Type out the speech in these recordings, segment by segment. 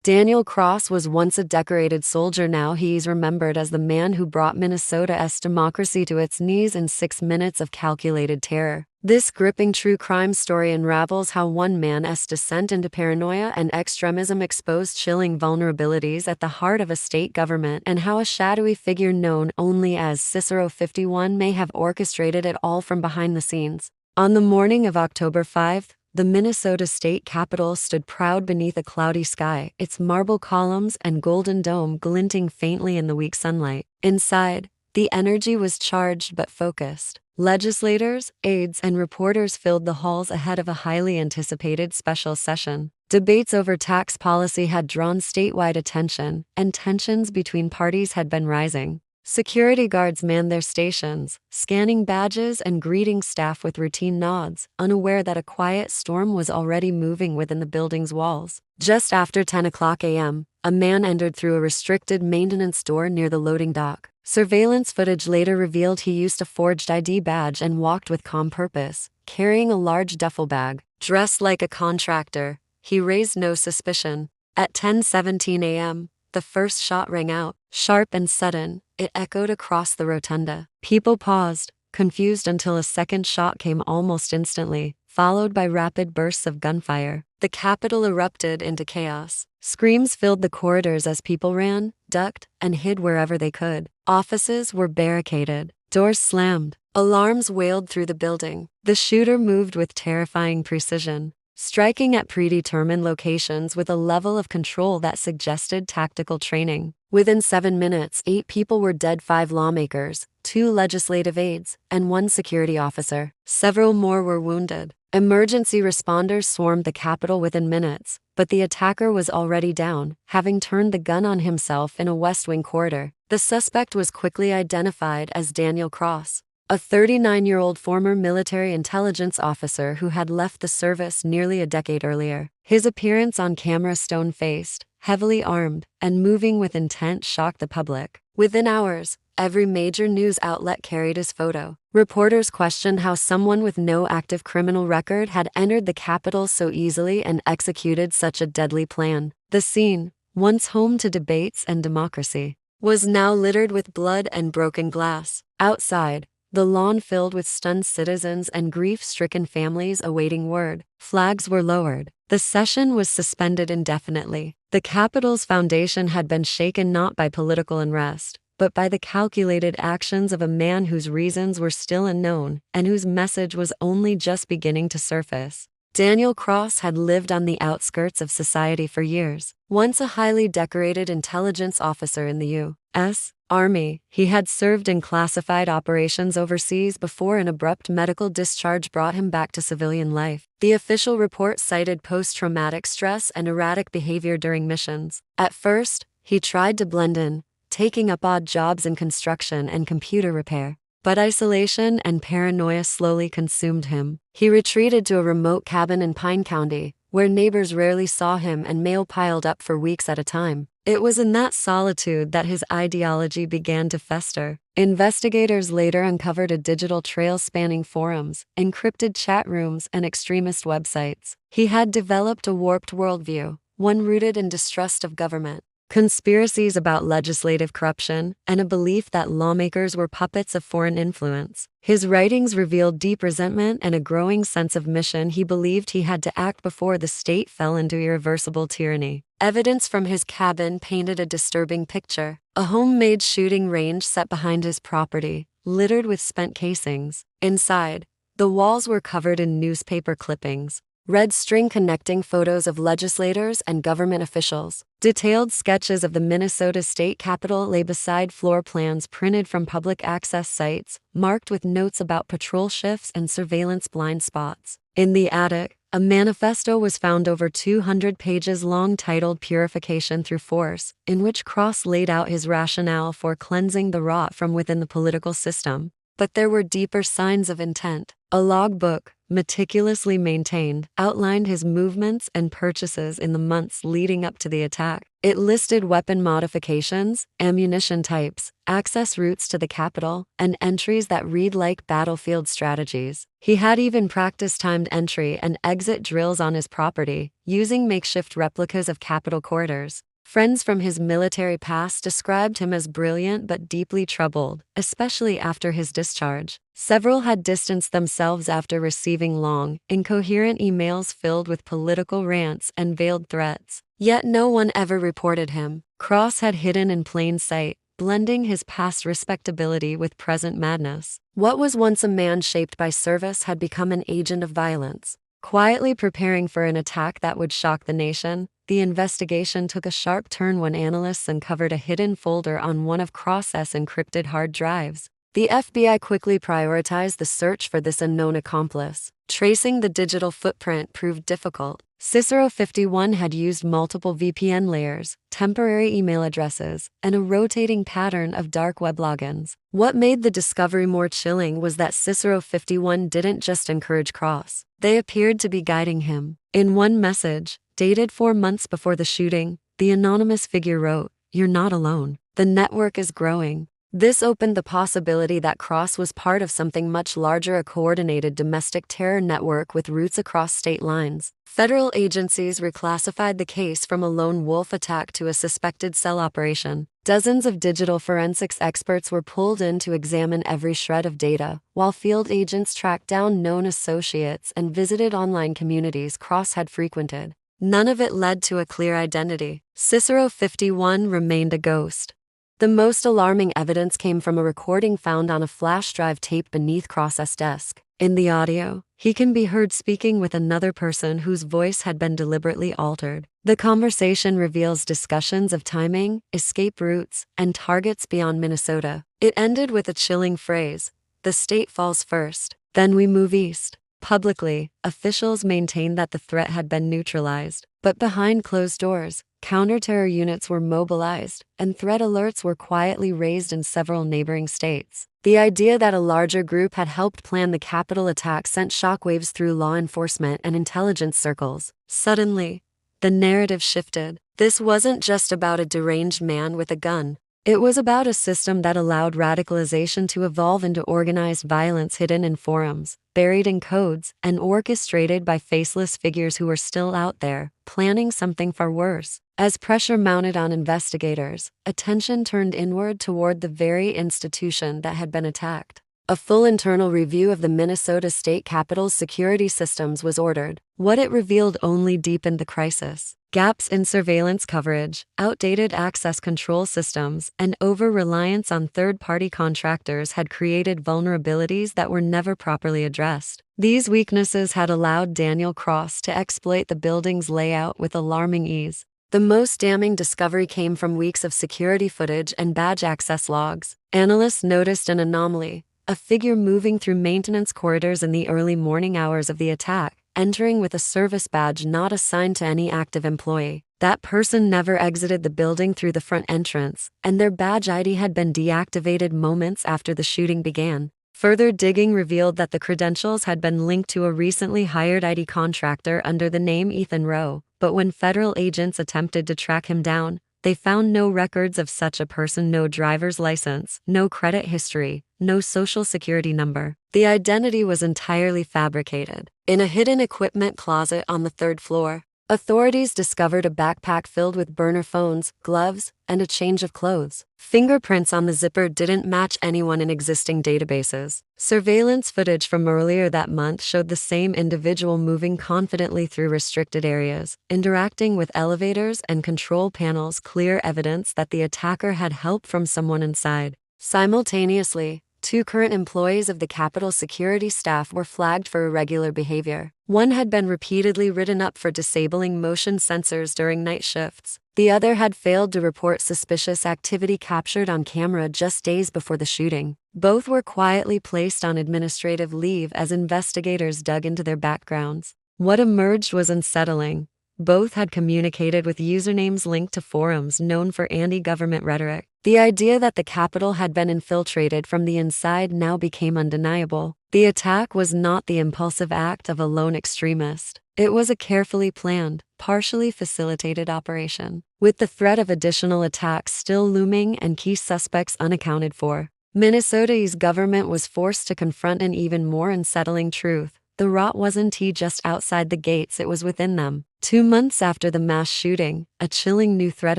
Daniel Kross was once a decorated soldier. Now he's remembered as the man who brought Minnesota's democracy to its knees in 6 minutes of calculated terror. This gripping true crime story unravels how one man's descent into paranoia and extremism exposed chilling vulnerabilities at the heart of a state government, and how a shadowy figure known only as Cicero 51 may have orchestrated it all from behind the scenes. On the morning of October 5th, the Minnesota state capitol stood proud beneath a cloudy sky, its marble columns and golden dome glinting faintly in the weak sunlight. Inside, the energy was charged but focused. Legislators, aides, and reporters filled the halls ahead of a highly anticipated special session. Debates over tax policy had drawn statewide attention, and tensions between parties had been rising. Security guards manned their stations, scanning badges and greeting staff with routine nods, unaware that a quiet storm was already moving within the building's walls. Just after 10 o'clock a.m., a man entered through a restricted maintenance door near the loading dock. Surveillance footage later revealed he used a forged ID badge and walked with calm purpose, carrying a large duffel bag. Dressed like a contractor, he raised no suspicion. At 10:17 a.m., the first shot rang out, sharp and sudden. It echoed across the rotunda. People paused, confused, until a second shot came almost instantly, followed by rapid bursts of gunfire. The Capitol erupted into chaos. Screams filled the corridors as people ran, ducked, and hid wherever they could. Offices were barricaded. Doors slammed. Alarms wailed through the building. The shooter moved with terrifying precision, striking at predetermined locations with a level of control that suggested tactical training. Within 7 minutes, 8 people were dead: 5 lawmakers, 2 legislative aides, and 1 security officer. Several more were wounded. Emergency responders swarmed the Capitol within minutes, but the attacker was already down, having turned the gun on himself in a West Wing corridor. The suspect was quickly identified as Daniel Kross, a 39-year-old former military intelligence officer who had left the service nearly a decade earlier. His appearance on camera, stone-faced, heavily armed, and moving with intent, shocked the public. Within hours, every major news outlet carried his photo. Reporters questioned how someone with no active criminal record had entered the Capitol so easily and executed such a deadly plan. The scene, once home to debates and democracy, was now littered with blood and broken glass. Outside, the lawn filled with stunned citizens and grief-stricken families awaiting word. Flags were lowered. The session was suspended indefinitely. The Capitol's foundation had been shaken not by political unrest, but by the calculated actions of a man whose reasons were still unknown and whose message was only just beginning to surface. Daniel Kross had lived on the outskirts of society for years. Once a highly decorated intelligence officer in the U.S. Army, he had served in classified operations overseas before an abrupt medical discharge brought him back to civilian life. The official report cited post-traumatic stress and erratic behavior during missions. At first, he tried to blend in, taking up odd jobs in construction and computer repair. But isolation and paranoia slowly consumed him. He retreated to a remote cabin in Pine County, where neighbors rarely saw him and mail piled up for weeks at a time. It was in that solitude that his ideology began to fester. Investigators later uncovered a digital trail spanning forums, encrypted chat rooms, and extremist websites. He had developed a warped worldview, one rooted in distrust of government, conspiracies about legislative corruption, and a belief that lawmakers were puppets of foreign influence. His writings revealed deep resentment and a growing sense of mission. He believed he had to act before the state fell into irreversible tyranny. Evidence from his cabin painted a disturbing picture: a homemade shooting range set behind his property, littered with spent casings. Inside, the walls were covered in newspaper clippings, red string connecting photos of legislators and government officials. Detailed sketches of the Minnesota State Capitol lay beside floor plans printed from public access sites, marked with notes about patrol shifts and surveillance blind spots. In the attic, a manifesto was found over 200 pages long titled Purification Through Force, in which Kross laid out his rationale for cleansing the rot from within the political system. But there were deeper signs of intent. A logbook, meticulously maintained, outlined his movements and purchases in the months leading up to the attack. It listed weapon modifications, ammunition types, access routes to the Capitol, and entries that read like battlefield strategies. He had even practiced timed entry and exit drills on his property, using makeshift replicas of Capitol corridors. Friends from his military past described him as brilliant but deeply troubled, especially after his discharge. Several had distanced themselves after receiving long, incoherent emails filled with political rants and veiled threats. Yet no one ever reported him. Kross had hidden in plain sight, blending his past respectability with present madness. What was once a man shaped by service had become an agent of violence. Quietly preparing for an attack that would shock the nation, the investigation took a sharp turn when analysts uncovered a hidden folder on one of Kross's encrypted hard drives. The FBI quickly prioritized the search for this unknown accomplice. Tracing the digital footprint proved difficult. Cicero 51 had used multiple VPN layers, temporary email addresses, and a rotating pattern of dark web logins. What made the discovery more chilling was that Cicero 51 didn't just encourage Kross. They appeared to be guiding him. In one message, dated 4 months before the shooting, the anonymous figure wrote, "You're not alone. The network is growing." This opened the possibility that Kross was part of something much larger, a coordinated domestic terror network with roots across state lines. Federal agencies reclassified the case from a lone wolf attack to a suspected cell operation. Dozens of digital forensics experts were pulled in to examine every shred of data, while field agents tracked down known associates and visited online communities Kross had frequented. None of it led to a clear identity. Cicero 51 remained a ghost. The most alarming evidence came from a recording found on a flash drive tape beneath Kross's desk. In the audio, he can be heard speaking with another person whose voice had been deliberately altered. The conversation reveals discussions of timing, escape routes, and targets beyond Minnesota. It ended with a chilling phrase, "The state falls first, then we move east." Publicly, officials maintained that the threat had been neutralized, but behind closed doors, counter-terror units were mobilized, and threat alerts were quietly raised in several neighboring states. The idea that a larger group had helped plan the Capitol attack sent shockwaves through law enforcement and intelligence circles. Suddenly, the narrative shifted. This wasn't just about a deranged man with a gun. It was about a system that allowed radicalization to evolve into organized violence hidden in forums, buried in codes, and orchestrated by faceless figures who were still out there, planning something far worse. As pressure mounted on investigators, attention turned inward toward the very institution that had been attacked. A full internal review of the Minnesota State Capitol's security systems was ordered. What it revealed only deepened the crisis. Gaps in surveillance coverage, outdated access control systems, and over-reliance on third-party contractors had created vulnerabilities that were never properly addressed. These weaknesses had allowed Daniel Kross to exploit the building's layout with alarming ease. The most damning discovery came from weeks of security footage and badge access logs. Analysts noticed an anomaly. A figure moving through maintenance corridors in the early morning hours of the attack, entering with a service badge not assigned to any active employee. That person never exited the building through the front entrance, and their badge ID had been deactivated moments after the shooting began. Further digging revealed that the credentials had been linked to a recently hired ID contractor under the name Ethan Rowe, but when federal agents attempted to track him down, they found no records of such a person, no driver's license, no credit history, no social security number. The identity was entirely fabricated. In a hidden equipment closet on the 3rd floor, authorities discovered a backpack filled with burner phones, gloves, and a change of clothes. Fingerprints on the zipper didn't match anyone in existing databases. Surveillance footage from earlier that month showed the same individual moving confidently through restricted areas, interacting with elevators and control panels, clear evidence that the attacker had help from someone inside. Simultaneously, 2 current employees of the Capitol security staff were flagged for irregular behavior. One had been repeatedly written up for disabling motion sensors during night shifts. The other had failed to report suspicious activity captured on camera just days before the shooting. Both were quietly placed on administrative leave as investigators dug into their backgrounds. What emerged was unsettling. Both had communicated with usernames linked to forums known for anti-government rhetoric. The idea that the Capitol had been infiltrated from the inside now became undeniable. The attack was not the impulsive act of a lone extremist. It was a carefully planned, partially facilitated operation. with the threat of additional attacks still looming and key suspects unaccounted for. Minnesota's government was forced to confront an even more unsettling truth. The rot wasn't just outside the gates, it was within them. 2 months after the mass shooting, a chilling new threat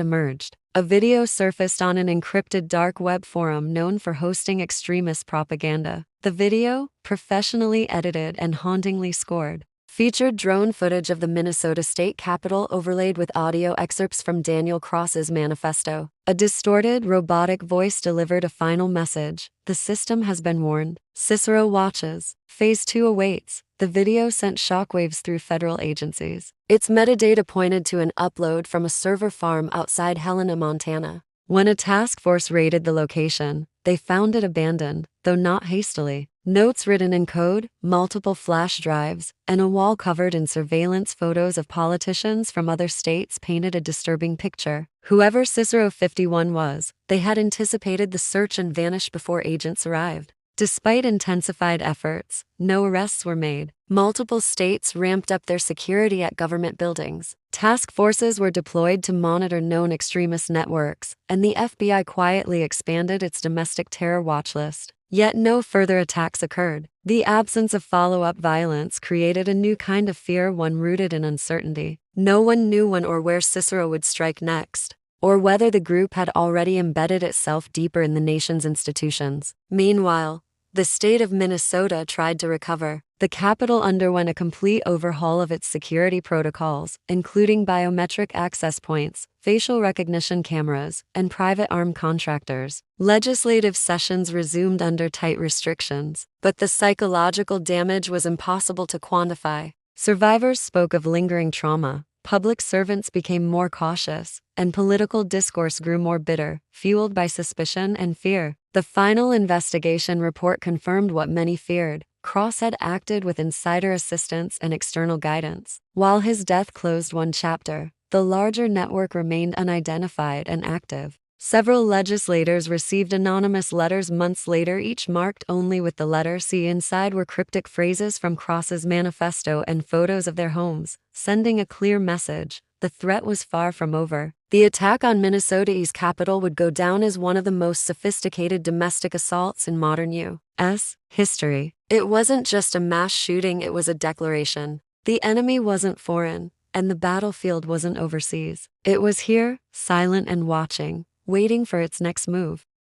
emerged. A video surfaced on an encrypted dark web forum known for hosting extremist propaganda. The video, professionally edited and hauntingly scored, featured drone footage of the Minnesota State Capitol overlaid with audio excerpts from Daniel Kross's manifesto. A distorted, robotic voice delivered a final message: "The system has been warned. Cicero watches. Phase 2 awaits." The video sent shockwaves through federal agencies. Its metadata pointed to an upload from a server farm outside Helena, Montana. When a task force raided the location, they found it abandoned, though not hastily. Notes written in code, multiple flash drives, and a wall covered in surveillance photos of politicians from other states painted a disturbing picture. Whoever Cicero 51 was, they had anticipated the search and vanished before agents arrived. Despite intensified efforts, no arrests were made. Multiple states ramped up their security at government buildings. Task forces were deployed to monitor known extremist networks, and the FBI quietly expanded its domestic terror watch list. Yet no further attacks occurred. The absence of follow-up violence created a new kind of fear, one rooted in uncertainty. No one knew when or where Cicero would strike next, or whether the group had already embedded itself deeper in the nation's institutions. Meanwhile, the state of Minnesota tried to recover. The Capitol underwent a complete overhaul of its security protocols, including biometric access points, facial recognition cameras, and private armed contractors. Legislative sessions resumed under tight restrictions, but the psychological damage was impossible to quantify. Survivors spoke of lingering trauma. Public servants became more cautious, and political discourse grew more bitter, fueled by suspicion and fear. The final investigation report confirmed what many feared: Kross had acted with insider assistance and external guidance. While his death closed one chapter, the larger network remained unidentified and active. Several legislators received anonymous letters months later, each marked only with the letter C. Inside were cryptic phrases from Kross's manifesto and photos of their homes, sending a clear message: the threat was far from over. The attack on Minnesota's Capitol would go down as one of the most sophisticated domestic assaults in modern U.S. history. It wasn't just a mass shooting, it was a declaration. The enemy wasn't foreign, and the battlefield wasn't overseas. It was here, silent and watching, waiting for its next move.